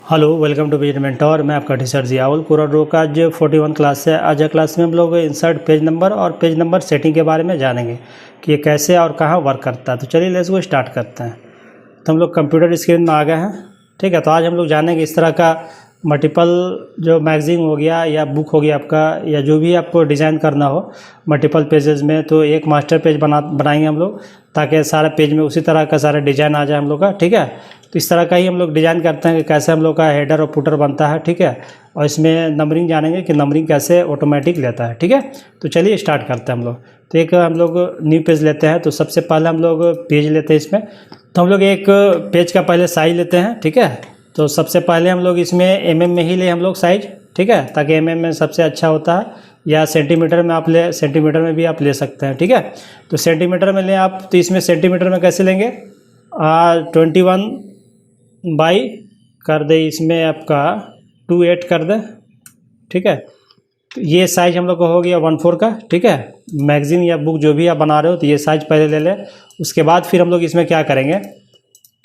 Hello, welcome to Page Mentor. मैं आपका teacher Ziaul कुरर रो का आज 41 क्लास है। आज क्लास में हम लोग इंसर्ट पेज नंबर और पेज नंबर सेटिंग के बारे में जानेंगे कि ये कैसे और कहाँ वर्क करता है। तो चलिए लेट्स गो स्टार्ट करते हैं। तो हम लोग कंप्यूटर स्क्रीन में आ गए हैं। ठीक है, तो आज हम लोग जानेंगे इस तरह का मल्टीपल जो मैगजीन हो गया या बुक हो गया आपका, या जो भी आपको डिज़ाइन करना हो मल्टीपल पेजेस में, तो एक मास्टर पेज बनाएंगे हम लोग, ताकि सारे पेज में उसी तरह का सारा डिज़ाइन आ जाए हम लोग का। ठीक है, तो इस तरह का ही हम लोग डिज़ाइन करते हैं कि कैसे हम लोग का हेडर और फुटर बनता है। ठीक है, और इसमें नंबरिंग जानेंगे कि नंबरिंग कैसे ऑटोमेटिक लेता है। ठीक है, तो चलिए स्टार्ट करते हैं हम लोग। तो एक हम लोग न्यू पेज लेते हैं। तो सबसे पहले हम लोग पेज लेते हैं इसमें। तो हम लोग एक पेज का पहले साइज लेते हैं। ठीक है, तो सबसे पहले हम लोग इसमें एमएम में ही ले हम लोग साइज। ठीक है, ताकि एमएम में सबसे अच्छा होता है, या सेंटीमीटर में आप ले, सेंटीमीटर में भी आप ले सकते हैं। ठीक है, तो सेंटीमीटर में लें आप। तो इसमें सेंटीमीटर में कैसे लेंगे, 21 बाई कर दे, इसमें आपका 28 कर दे। ठीक है, तो ये साइज हम लोग को हो गया 1/4 का। ठीक है, मैगजीन या बुक जो भी आप बना रहे हो तो ये साइज पहले ले लें। उसके बाद फिर हम लोग इसमें क्या करेंगे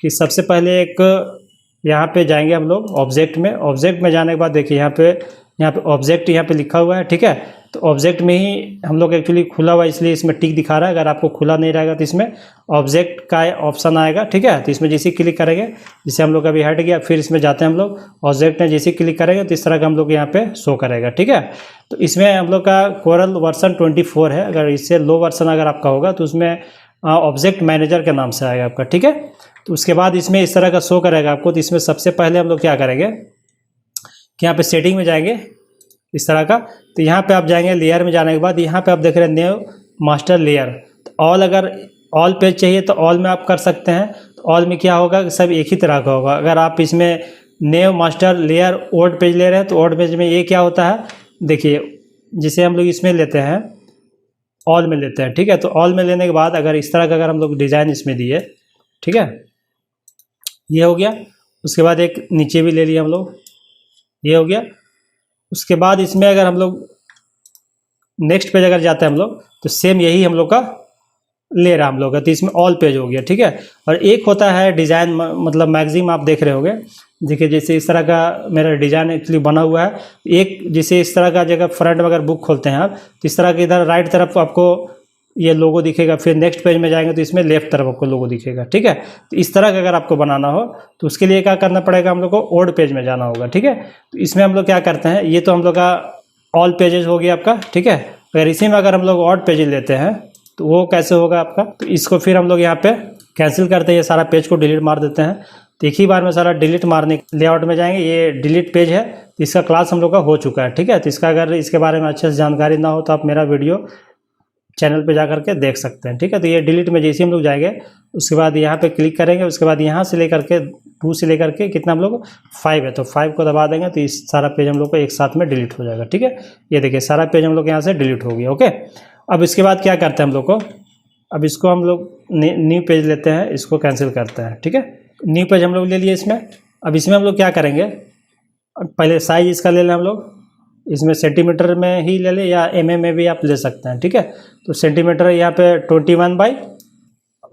कि सबसे पहले एक यहाँ पे जाएंगे हम लोग ऑब्जेक्ट में। ऑब्जेक्ट में जाने के बाद देखिए यहाँ पे ऑब्जेक्ट यहाँ पे लिखा हुआ है। ठीक है, तो ऑब्जेक्ट में ही हम लोग एक्चुअली खुला हुआ इसलिए इसमें टिक दिखा रहा है। अगर आपको खुला नहीं रहेगा तो इसमें ऑब्जेक्ट का ऑप्शन आएगा। ठीक है, तो इसमें जैसे क्लिक करेंगे, जैसे हम लोग अभी हट गया, फिर इसमें जाते हैं हम लोग ऑब्जेक्ट में, जैसे क्लिक करेंगे तो इस तरह का हम लोग यहाँ पे शो करेगा। ठीक है, तो इसमें हम लोग का कोरल वर्सन 24 है। अगर इससे लो वर्सन अगर आपका होगा तो उसमें ऑब्जेक्ट मैनेजर के नाम से आएगा आपका। ठीक है, तो उसके बाद इसमें इस तरह का शो करेगा आपको। तो इसमें सबसे पहले हम लोग क्या करेंगे कि यहाँ पे सेटिंग में जाएंगे इस तरह का। तो यहाँ पे आप जाएंगे, लेयर में जाने के बाद यहाँ पे आप देख रहे हैं न्यू मास्टर लेयर। तो ऑल, अगर ऑल पेज चाहिए तो ऑल में आप कर सकते हैं। तो ऑल में क्या होगा, सब एक ही तरह का होगा। अगर आप इसमें new master layer old page ले रहे हैं तो ओल्ड पेज में ये क्या होता है, देखिए जिसे हम लोग इसमें लेते हैं, ऑल में लेते हैं। ठीक है, तो ऑल में लेने के बाद अगर इस तरह का अगर हम लोग डिज़ाइन इसमें दिए, ठीक है, ये हो गया। उसके बाद एक नीचे भी ले लिया हम लोग, ये हो गया। उसके बाद इसमें अगर हम लोग नेक्स्ट पेज अगर जाते हैं हम लोग, तो सेम यही हम लोग का ले रहा हम लोग का। तो इसमें ऑल पेज हो गया। ठीक है, और एक होता है डिज़ाइन, मतलब मैगजीन आप देख रहे होंगे, देखिए जैसे इस तरह का मेरा डिज़ाइन एक्चुअली बना हुआ है। एक जैसे इस तरह का जगह फ्रंट में अगर बुक खोलते हैं आप, तो इस तरह के इधर राइट तरफ आपको ये लोगो दिखेगा। फिर नेक्स्ट पेज में जाएंगे तो इसमें लेफ्ट तरफ आपको लोगो दिखेगा। ठीक है, तो इस तरह का अगर आपको बनाना हो तो उसके लिए क्या करना पड़ेगा, हम लोग को ओल्ड पेज में जाना होगा। ठीक है, तो इसमें हम लोग क्या करते हैं, ये तो हम लोग का ऑल पेजेस हो गया आपका। ठीक है, अगर इसी में अगर हम लोग ऑड पेज लेते हैं तो वो कैसे होगा आपका, तो इसको फिर हम लोग यहाँ पे कैंसिल करते हैं, ये सारा पेज को डिलीट मार देते हैं। तो एक ही बार में सारा डिलीट मारने, लेआउट में जाएंगे, ये डिलीट पेज है, तो इसका क्लास हम लोग का हो चुका है। ठीक है, तो इसका अगर इसके बारे में अच्छे से जानकारी ना हो तो आप मेरा वीडियो चैनल पे जा करके देख सकते हैं। ठीक है, तो ये डिलीट में जैसे हम लोग जाएंगे, उसके बाद यहाँ पे क्लिक करेंगे। उसके बाद यहाँ से लेकर के 2 से लेकर के कितना हम लोग 5 है, तो 5 को दबा देंगे तो इस सारा पेज हम लोग को एक साथ में डिलीट हो जाएगा। ठीक है, ये देखिए सारा पेज हम लोग यहाँ से डिलीट हो गया। ओके, अब इसके बाद क्या करते हैं हम लोग को, अब इसको हम लोग न्यू पेज लेते हैं, इसको कैंसिल करते हैं। ठीक है, न्यू पेज हम लोग ले लिए इसमें। अब इसमें हम लोग क्या करेंगे, पहले साइज इसका ले लें हम लोग, इसमें सेंटीमीटर में ही ले लें या एमएम में भी आप ले सकते हैं। ठीक है, तो सेंटीमीटर यहाँ पे 21 बाई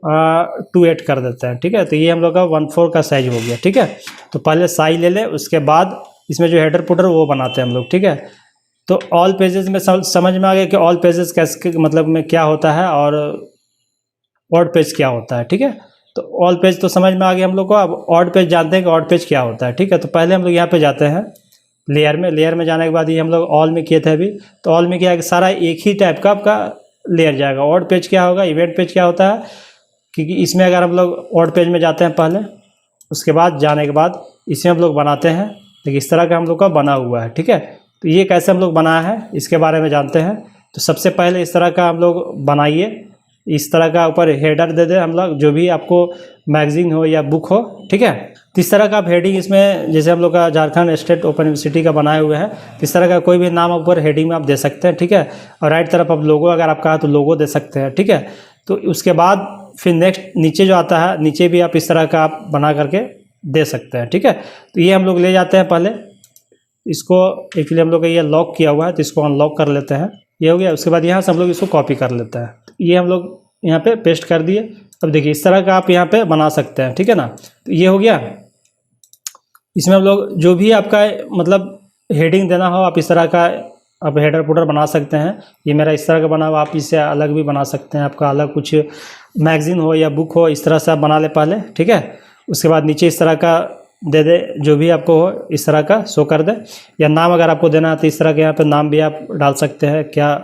28 कर देते हैं। ठीक है, तो ये हम लोग का 1/4 का साइज हो गया। ठीक है, तो पहले साइज ले लें, उसके बाद इसमें जो हेडर पुटर वो बनाते हैं हम लोग। ठीक है, तो ऑल पेजेस में समझ में आ गया कि ऑल पेजेस कैसे मतलब में क्या होता है और ऑड पेज क्या होता है। ठीक है, तो ऑल पेज तो समझ में आ गया हम लोग को। अब ऑड पेज जानते हैं कि ऑड पेज क्या होता है। ठीक है, तो पहले हम लोग यहाँ पे जाते हैं लेयर में। लेयर में जाने के बाद ये हम लोग ऑल में किए थे अभी, तो ऑल में क्या है कि सारा एक ही टाइप का आपका लेयर जाएगा। ऑड पेज क्या होगा, इवेंट पेज क्या होता है, क्योंकि इसमें अगर हम लोग ऑड पेज में जाते हैं पहले, उसके बाद जाने के बाद इसमें हम लोग बनाते हैं। देखिए इस तरह का हम लोग का बना हुआ है। ठीक है, तो ये कैसे हम लोग बनाया है इसके बारे में जानते हैं। तो सबसे पहले इस तरह का हम लोग बनाइए, इस तरह का ऊपर हेडर दे दें हम लोग, जो भी आपको मैगजीन हो या बुक हो। ठीक है, तो इस तरह का आप हेडिंग इसमें, जैसे हम लोग का झारखंड स्टेट ओपन यूनिवर्सिटी का बनाए हुए हैं, तो इस तरह का कोई भी नाम ऊपर हेडिंग में आप दे सकते हैं। ठीक है, और राइट तरफ आप लोगो अगर आपका है तो लोगो दे सकते हैं। ठीक है, तो उसके बाद फिर नेक्स्ट नीचे जो आता है, नीचे भी आप इस तरह का आप बना करके दे सकते हैं। ठीक है, तो ये हम लोग ले जाते हैं पहले, इसको एक्चुअली हम लोग का ये लॉक किया हुआ है तो इसको अनलॉक कर लेते हैं। ये हो गया। उसके बाद यहाँ से हम लोग इसको कॉपी कर लेते हैं, ये हम लोग यहाँ पे पेस्ट कर दिए। अब देखिए इस तरह का आप यहाँ पे बना सकते हैं। ठीक है ना, तो ये हो गया। इसमें हम लोग जो भी आपका मतलब हेडिंग देना हो आप इस तरह का आप हेडर फुटर बना सकते हैं। ये मेरा इस तरह का बना हुआ, आप इससे अलग भी बना सकते हैं। आपका अलग कुछ मैगजीन हो या बुक हो, इस तरह से आप बना ले पहले, ठीक है। उसके बाद नीचे इस तरह का दे दे, जो भी आपको हो इस तरह का शो कर दे। या नाम अगर आपको देना है तो इस तरह के यहाँ पे नाम भी आप डाल सकते हैं, क्या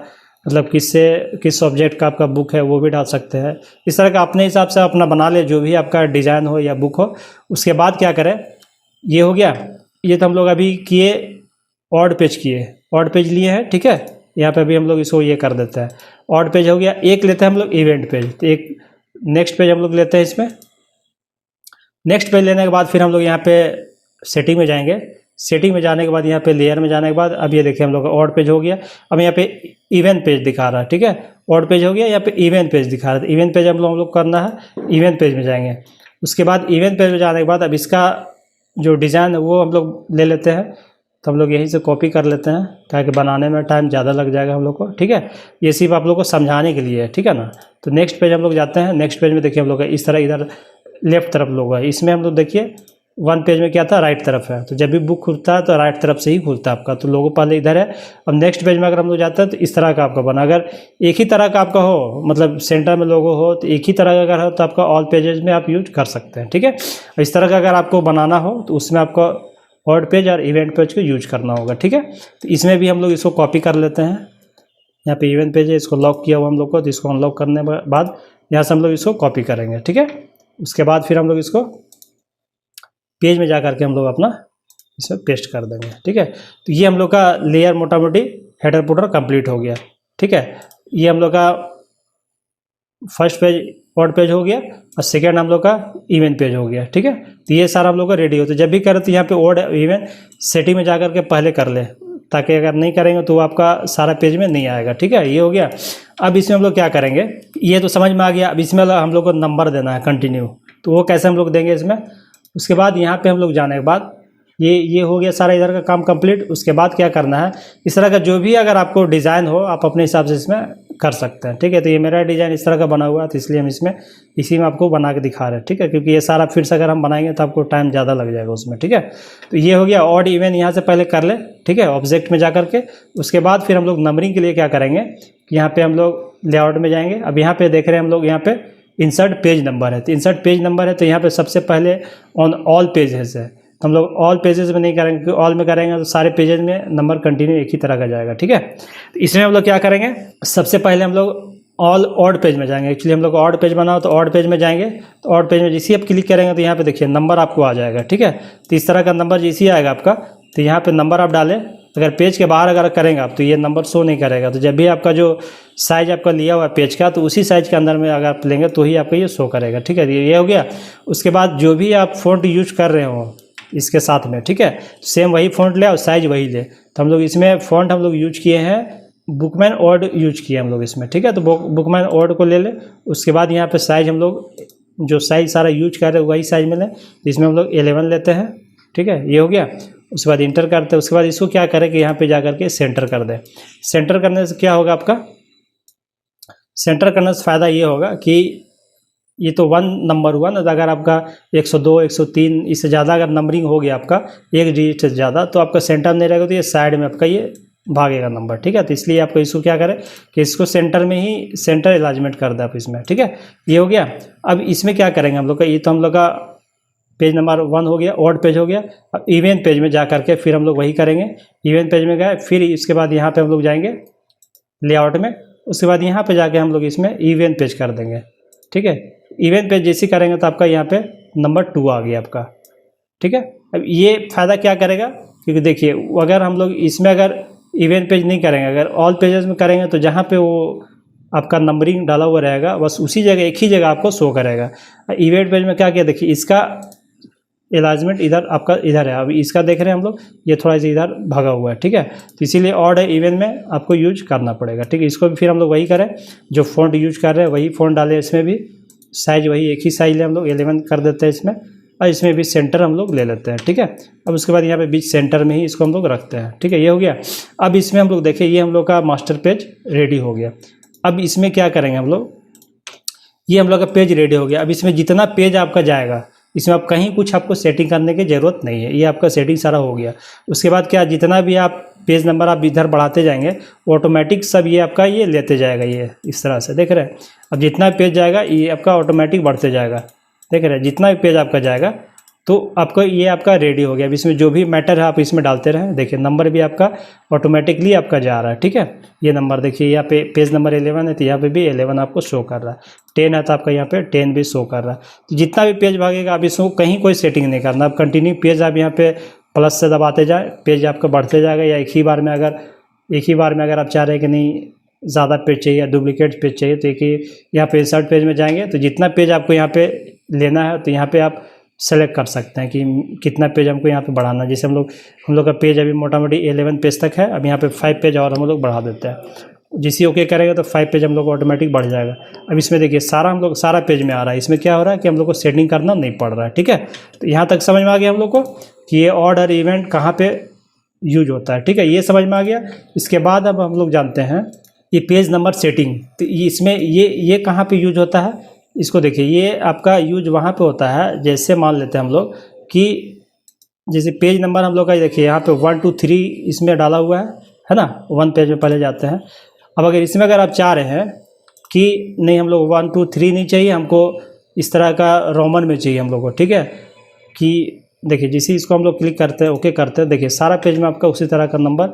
मतलब किस सब्जेक्ट का आपका बुक है वो भी डाल सकते हैं। इस तरह का अपने हिसाब से अपना बना ले, जो भी आपका डिज़ाइन हो या बुक हो। उसके बाद क्या करें, ये हो गया, ये तो हम लोग अभी किए ऑड पेज किए, ऑड पेज लिए हैं, ठीक है। यहाँ पे अभी हम लोग इसको ये कर देते हैं, ऑड पेज हो गया। एक लेते हैं हम लोग इवेंट पेज, तो एक नेक्स्ट पेज हम लोग लेते हैं। इसमें नेक्स्ट पेज लेने के बाद फिर हम लोग यहाँ पे सेटिंग में जाएंगे। सेटिंग में जाने के बाद यहाँ पे लेयर में जाने के बाद अब ये देखिए हम लोग का ऑड पेज हो गया। अब यहाँ पे इवेंट पेज दिखा रहा है, ठीक है। ऑड पेज हो गया, यहाँ पे इवेंट पेज दिखा रहा है। इवेंट पेज हम लोग करना है, इवेंट पेज में जाएंगे। उसके बाद इवेंट पेज में जाने के बाद अब इसका जो डिज़ाइन है वो हम लोग ले लेते हैं। तो हम लोग यहीं से कॉपी कर लेते हैं, ताकि बनाने में टाइम ज़्यादा लग जाएगा हम लोग को, ठीक है। ये सिर्फ आप लोग को समझाने के लिए है, ठीक है ना। तो नेक्स्ट पेज हम लोग जाते हैं। नेक्स्ट पेज में देखिए हम लोग इस तरह इधर लेफ्ट तरफ लोग है। इसमें हम लोग देखिए वन पेज में क्या था, राइट तरफ है। तो जब भी बुक खुलता है तो राइट तरफ से ही खुलता है आपका। तो लोगो पहले इधर है। अब नेक्स्ट पेज में अगर हम लोग जाते हैं तो इस तरह का आपका बना। अगर एक ही तरह का आपका हो, मतलब सेंटर में लोगो हो, तो एक ही तरह का अगर हो तो आपका ऑल पेजेस में आप यूज कर सकते हैं, ठीक है। इस तरह का अगर आपको बनाना हो तो उसमें आपको ऑड पेज और इवेंट पेज को यूज करना होगा, ठीक है। तो इसमें भी हम लोग इसको कॉपी कर लेते हैं। यहाँ पे इवेंट पेज है, इसको लॉक किया हुआ हम लोग को, तो इसको अनलॉक करने के बाद यहाँ से हम लोग इसको कॉपी करेंगे, ठीक है। उसके बाद फिर हम लोग इसको पेज में जा करके हम लोग अपना इसमें पेस्ट कर देंगे, ठीक है। तो ये हम लोग का लेयर मोटा मोटी हेडर फुटर कंप्लीट हो गया, ठीक है। ये हम लोग का फर्स्ट पेज ऑड पेज हो गया और सेकेंड हम लोग का इवेंट पेज हो गया, ठीक है। तो ये सारा हम लोग का रेडी हो। तो जब भी करें तो यहाँ पे ऑड इवेंट सेटिंग में जा करके पहले कर ले, ताकि अगर नहीं करेंगे तो आपका सारा पेज में नहीं आएगा, ठीक है। ये हो गया। अब इसमें हम लोग क्या करेंगे, ये तो समझ में आ गया। अब इसमें हम लोग को नंबर देना है कंटिन्यू, तो वो कैसे हम लोग देंगे इसमें। उसके बाद यहाँ पे हम लोग जाने के बाद ये हो गया सारा इधर का काम कंप्लीट। उसके बाद क्या करना है, इस तरह का जो भी अगर आपको डिज़ाइन हो आप अपने हिसाब से इसमें कर सकते हैं, ठीक है। तो ये मेरा डिज़ाइन इस तरह का बना हुआ है, तो इसलिए हम इसी में आपको बना के दिखा रहे हैं, ठीक है। क्योंकि ये सारा फिर से अगर हम बनाएंगे तो आपको टाइम ज़्यादा लग जाएगा उसमें, ठीक है। तो ये हो गया ऑड इवन, यहाँ से पहले कर ले, ठीक है, ऑब्जेक्ट में जा करके। उसके बाद फिर हम लोग नंबरिंग के लिए क्या करेंगे कि यहाँ पे हम लोग लेआउट में जाएंगे। अब यहाँ पे देख रहे हैं हम लोग, यहाँ पे इंसर्ट पेज नंबर है। तो इंसर्ट पेज नंबर है, तो यहाँ पे सबसे पहले ऑन ऑल पेजेस है। तो हम लोग ऑल पेजेस में नहीं करेंगे, क्योंकि ऑल में करेंगे तो सारे पेजेस में नंबर कंटिन्यू एक ही तरह का जाएगा, ठीक है। तो इसमें हम लोग क्या करेंगे, सबसे पहले हम लोग ऑल ऑड पेज में जाएंगे। एक्चुअली हम लोग ऑड पेज बनाओ तो ऑड पेज में जाएंगे। तो ऑड पेज में जैसे आप क्लिक करेंगे तो यहाँ पे देखिए नंबर आपको आ जाएगा, ठीक है। तो इस तरह का नंबर जैसे आएगा आपका, तो यहाँ पे नंबर आप डालें। अगर पेज के बाहर अगर करेंगे आप तो ये नंबर शो नहीं करेगा। तो जब भी आपका जो साइज आपका लिया हुआ है पेज का, तो उसी साइज के अंदर में अगर आप लेंगे तो ही आपका ये शो करेगा, ठीक है। ये हो गया। उसके बाद जो भी आप फ़ॉन्ट यूज कर रहे हो इसके साथ में, ठीक है, सेम वही फ़ॉन्ट ले और साइज वही ले। तो हम लोग इसमें फ़ॉन्ट हम लोग यूज किए हैं बुकमैन ऑड यूज किए हम लोग इसमें, ठीक है। तो बुकमैन ऑड को ले ले। उसके बाद यहाँ पे साइज हम लोग जो साइज सारा यूज कर रहे हैं वही साइज में लें। इसमें हम लोग 11 लेते हैं, ठीक है। ये हो गया। उसके बाद इंटर करते हैं। उसके बाद इसको क्या करें कि यहाँ पे जा करके सेंटर कर दें। सेंटर करने से क्या होगा, आपका सेंटर करने से फ़ायदा ये होगा कि ये तो 1 नंबर हुआ ना। तो अगर आपका 102, 103 इससे ज़्यादा अगर नंबरिंग हो गया आपका एक डिजिट से ज़्यादा, तो आपका सेंटर नहीं रहेगा, तो ये साइड में आपका ये भागेगा नंबर, ठीक है। तो इसलिए आपको इसको क्या करें कि इसको सेंटर में ही सेंटर अलाइनमेंट कर दें आप इसमें, ठीक है। ये हो गया। अब इसमें क्या करेंगे हम लोग का, ये तो हम लोग का पेज नंबर 1 हो गया, ऑड पेज हो गया। अब इवेंट पेज में जा करके फिर हम लोग वही करेंगे। इवेंट पेज में गए, फिर इसके बाद यहाँ पे हम लोग जाएंगे लेआउट में। उसके बाद यहाँ पे जाके हम लोग इसमें इवेंट पेज कर देंगे, ठीक है। इवेंट पेज जैसे करेंगे तो आपका यहाँ पे नंबर 2 आ गया आपका, ठीक है। अब ये फ़ायदा क्या करेगा, क्योंकि देखिए अगर हम लोग इसमें अगर इवेंट पेज नहीं करेंगे, अगर ऑल पेजेस में करेंगे तो जहाँ पे वो आपका नंबरिंग डाला हुआ रहेगा बस उसी जगह एक ही जगह आपको शो करेगा। इवेंट पेज में क्या किया, देखिए इसका अलाइनमेंट इधर आपका इधर है। अभी इसका देख रहे हैं हम लोग, ये थोड़ा सा इधर भागा हुआ है, ठीक है। तो इसीलिए ऑड है इवेंट में आपको यूज करना पड़ेगा, ठीक है। इसको भी फिर हम लोग वही करें, जो फ़ॉन्ट यूज कर रहे हैं वही फ़ॉन्ट डालें। इसमें भी साइज वही एक ही साइज ले हम लोग 11 कर देते हैं इसमें। और इसमें भी सेंटर हम लोग ले लेते हैं, ठीक है। अब उसके बाद यहाँ पे बीच सेंटर में ही इसको हम लोग रखते हैं, ठीक है। ये हो गया। अब इसमें हम लोग देखिए ये हम लोग का मास्टर पेज रेडी हो गया। अब इसमें क्या करेंगे हम लोग, ये हम लोग का पेज रेडी हो गया। अब इसमें जितना पेज आपका जाएगा इसमें आप कहीं कुछ आपको सेटिंग करने की ज़रूरत नहीं है, ये आपका सेटिंग सारा हो गया। उसके बाद क्या, जितना भी आप पेज नंबर आप इधर बढ़ाते जाएंगे ऑटोमेटिक सब ये आपका ये लेते जाएगा, ये इस तरह से देख रहे हैं। अब जितना पेज जाएगा ये आपका ऑटोमेटिक बढ़ते जाएगा, देख रहे हैं। जितना भी पेज आपका जाएगा तो आपको ये आपका रेडी हो गया। अब इसमें जो भी मैटर है आप इसमें डालते रहें। देखिए नंबर भी आपका ऑटोमेटिकली आपका जा रहा है, ठीक है। ये नंबर देखिए यहाँ पे पेज नंबर 11 है तो यहाँ पे भी 11 आपको शो कर रहा है, 10 है तो आपका यहाँ पे 10 भी शो कर रहा है। तो जितना भी पेज भागेगा आप इसको कहीं कोई सेटिंग नहीं करना, आप कंटिन्यू पेज आप यहाँ पे प्लस से दबाते जाए, पेज आपका बढ़ते जाएगा। या एक ही बार में अगर आप चाह रहे हैं कि नहीं ज़्यादा पेज चाहिए या डुप्लीकेट पेज चाहिए तो एक ही यहाँ पे इंसर्ट पेज में जाएंगे तो जितना पेज आपको यहाँ पे लेना है तो यहाँ पे आप सेलेक्ट कर सकते हैं कि कितना पेज हमको यहाँ पे बढ़ाना है। जैसे हम लोग का पेज अभी मोटा मोटी 11 पेज तक है, अब यहाँ पे 5 पेज और हम लोग बढ़ा देते हैं। जिसे ओके करेंगे तो 5 पेज हम लोग ऑटोमेटिक बढ़ जाएगा। अब इसमें देखिए सारा पेज में आ रहा है। इसमें क्या हो रहा है कि हम लोग को सेटिंग करना नहीं पड़ रहा है, ठीक है। तो यहाँ तक समझ में आ गया हम लोग को कि ये ऑड और इवेंट कहाँ पे यूज होता है, ठीक है, ये समझ में आ गया। इसके बाद अब हम लोग जानते हैं ये पेज नंबर सेटिंग, तो इसमें ये कहाँ पे यूज होता है। इसको देखिए, ये आपका यूज वहाँ पे होता है, जैसे मान लेते हैं हम लोग कि जैसे पेज नंबर हम लोग का देखिए यहाँ पे 1 2 3 इसमें डाला हुआ है ना, 1 पेज में पहले जाते हैं। अब अगर इसमें अगर आप चाह रहे हैं कि नहीं हम लोग 1 2 3 नहीं चाहिए, हमको इस तरह का रोमन में चाहिए हम लोग को, ठीक है, कि देखिए जैसे इसको हम लोग क्लिक करते हैं, ओके करते हैं, देखिए सारा पेज में आपका उसी तरह का नंबर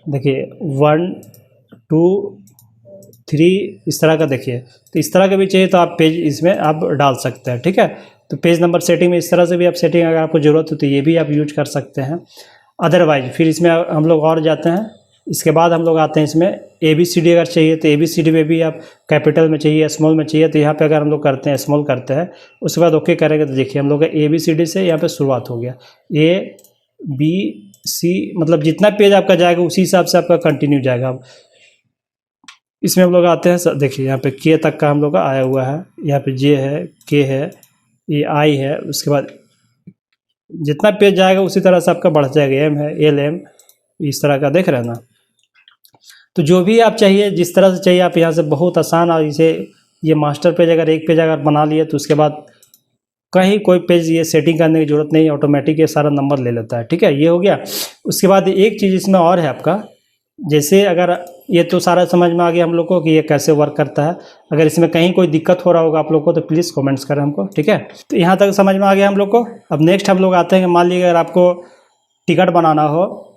देखिए 1 2 3 इस तरह का देखिए। तो इस तरह का भी चाहिए तो आप पेज इसमें आप डाल सकते हैं, ठीक है। तो पेज नंबर सेटिंग में इस तरह से भी आप सेटिंग अगर आपको ज़रूरत हो तो ये भी आप यूज कर सकते हैं। अदरवाइज फिर इसमें हम लोग और जाते हैं। इसके बाद हम लोग आते हैं इसमें ABCD अगर चाहिए तो ABCD में भी आप कैपिटल में चाहिए, स्मॉल में चाहिए, तो यहाँ पे अगर हम लोग करते हैं स्मॉल करते हैं, उसके बाद ओके करेंगे तो देखिए हम लोग का ABCD से यहाँ पे शुरुआत हो गया। ABC मतलब जितना पेज आपका जाएगा उसी हिसाब से आपका कंटिन्यू जाएगा। अब इसमें हम लोग आते हैं, देखिए यहाँ पे K तक का हम लोग का आया हुआ है, यहाँ पे J है, K है, ये I है। उसके बाद जितना पेज जाएगा उसी तरह से आपका बढ़ जाएगा। M है, LM इस तरह का देख रहे हैं ना। तो जो भी आप चाहिए जिस तरह से चाहिए आप यहाँ से बहुत आसान, और इसे ये मास्टर पेज अगर एक पेज अगर बना लिए तो उसके बाद कहीं कोई पेज ये सेटिंग करने की ज़रूरत नहीं, ऑटोमेटिक ये सारा नंबर ले लेता है, ठीक है, ये हो गया। उसके बाद एक चीज़ इसमें और है आपका, जैसे अगर ये तो सारा समझ में आ गया हम लोग को कि ये कैसे वर्क करता है। अगर इसमें कहीं कोई दिक्कत हो रहा होगा आप लोग को तो प्लीज़ कमेंट्स करें हमको, ठीक है। तो यहाँ तक समझ में आ गया हम लोग को। अब नेक्स्ट हम लोग आते हैं कि मान लीजिए अगर आपको टिकट बनाना हो,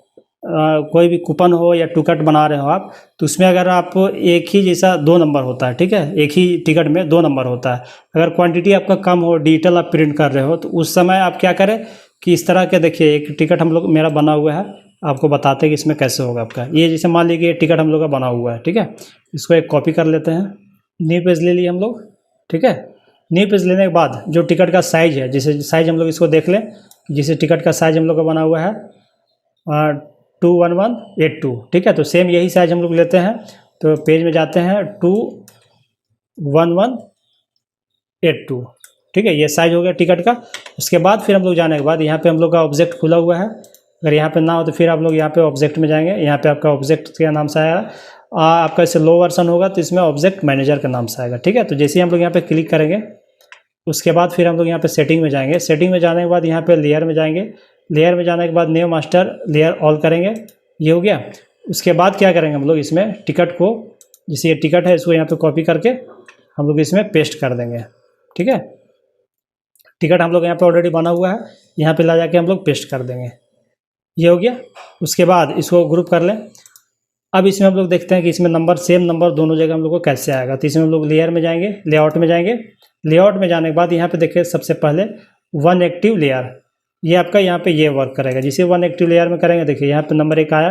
कोई भी कूपन हो या टिकट बना रहे हो आप, तो उसमें अगर आप एक ही जैसा 2 नंबर होता है, ठीक है, एक ही टिकट में 2 नंबर होता है। अगर क्वांटिटी आपका कम हो, डिजिटल आप प्रिंट कर रहे हो, तो उस समय आप क्या करें कि इस तरह के देखिए एक टिकट हम लोग मेरा बना हुआ है, आपको बताते हैं कि इसमें कैसे होगा आपका। ये जैसे मान लीजिए टिकट हम लोग का बना हुआ है, ठीक है, इसको एक कॉपी कर लेते हैं। न्यू पेज ले लिए हम लोग, ठीक है। न्यू पेज लेने के बाद जो टिकट का साइज़ है, जैसे साइज़ हम लोग इसको देख लें, जैसे टिकट का साइज़ हम लोग का बना हुआ है 21182, ठीक है। तो सेम यही साइज़ हम लोग लेते हैं, तो पेज में जाते हैं 21182, ठीक है, ये साइज़ हो गया टिकट का। उसके बाद फिर हम लोग जाने के बाद यहाँ पे हम लोग का ऑब्जेक्ट खुला हुआ है। अगर यहाँ पे ना हो तो फिर आप लोग यहाँ पे ऑब्जेक्ट में जाएंगे, यहाँ पे आपका ऑब्जेक्ट के नाम से आएगा। आपका इससे लो वर्सन होगा तो इसमें ऑब्जेक्ट मैनेजर का नाम से आएगा, ठीक है। तो जैसे ही हम लोग यहाँ पे क्लिक करेंगे उसके बाद फिर हम लोग यहाँ पे सेटिंग में जाएंगे। सेटिंग में जाने के बाद यहाँ पे लेयर में जाएंगे। लेयर में जाने के बाद न्यू मास्टर लेयर ऑल करेंगे, ये हो गया। उसके बाद क्या करेंगे हम लोग इसमें टिकट को, जैसे ये टिकट है इसको यहाँ पे कॉपी करके हम लोग इसमें पेस्ट कर देंगे, ठीक है। टिकट हम लोग यहाँ पे ऑलरेडी बना हुआ है, यहाँ पे ला जाके हम लोग पेस्ट कर देंगे, ये हो गया। उसके बाद इसको ग्रुप कर लें। अब इसमें हम लोग देखते हैं कि इसमें नंबर सेम नंबर दोनों जगह हम लोग को कैसे आएगा। तो इसमें हम लोग लेयर में जाएंगे, लेआउट में जाएंगे। लेआउट में जाने के बाद यहाँ पे देखिए सबसे पहले 1 एक्टिव लेयर, ये आपका यहाँ पे ये वर्क करेगा। जिसे 1 एक्टिव लेयर में करेंगे, देखिए यहाँ पे नंबर 1 आया,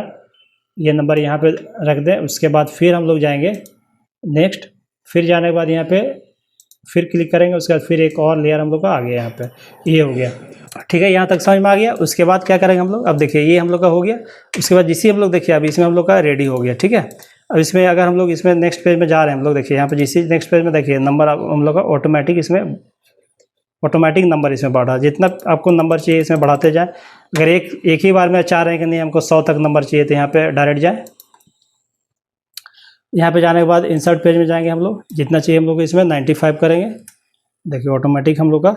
ये नंबर यहाँ पे रख दें। उसके बाद फिर हम लोग जाएंगे नेक्स्ट, फिर जाने के बाद यहाँ पे फिर क्लिक करेंगे। उसके बाद फिर एक और लेयर हम लोग का आ गया यहाँ पे, ये हो गया, ठीक है, यहाँ तक समझ में आ गया। उसके बाद क्या करेंगे हम लोग, अब देखिए ये हम लोग का हो गया। उसके बाद जिसे हम लोग देखिए अब इसमें हम लोग का रेडी हो गया, ठीक है। अब इसमें अगर हम लोग इसमें नेक्स्ट पेज में जा रहे हैं हम लोग, देखिए यहाँ पे जिस नेक्स्ट पेज में देखिए नंबर हम लोग का ऑटोमेटिक नंबर इसमें बढ़ रहा है। जितना आपको नंबर चाहिए इसमें बढ़ाते जाए। अगर एक ही बार में चाह रहे हैं कि नहीं हमको 100 तक नंबर चाहिए तो यहाँ पे डायरेक्ट जाए। यहाँ पे जाने के बाद इंसर्ट पेज में जाएंगे हम लोग, जितना चाहिए हम लोग इसमें 95 करेंगे। देखिए ऑटोमेटिक हम लोग का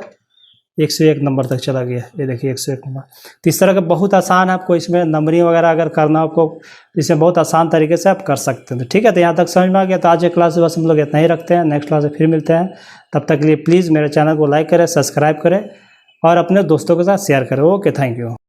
101 नंबर तक चला गया। ये देखिए 101 नंबर। तो इस तरह का बहुत आसान आपको इसमें नंबरिंग वगैरह अगर करना आपको, इसमें बहुत आसान तरीके से आप कर सकते हैं। तो ठीक है, तो यहाँ तक समझ में आ गया। तो आज के क्लास में बस हम लोग इतना ही रखते हैं, नेक्स्ट क्लास में फिर मिलते हैं। तब तक के लिए प्लीज़ मेरे चैनल को लाइक करें, सब्सक्राइब करें और अपने दोस्तों के साथ शेयर करें। Okay, thank you.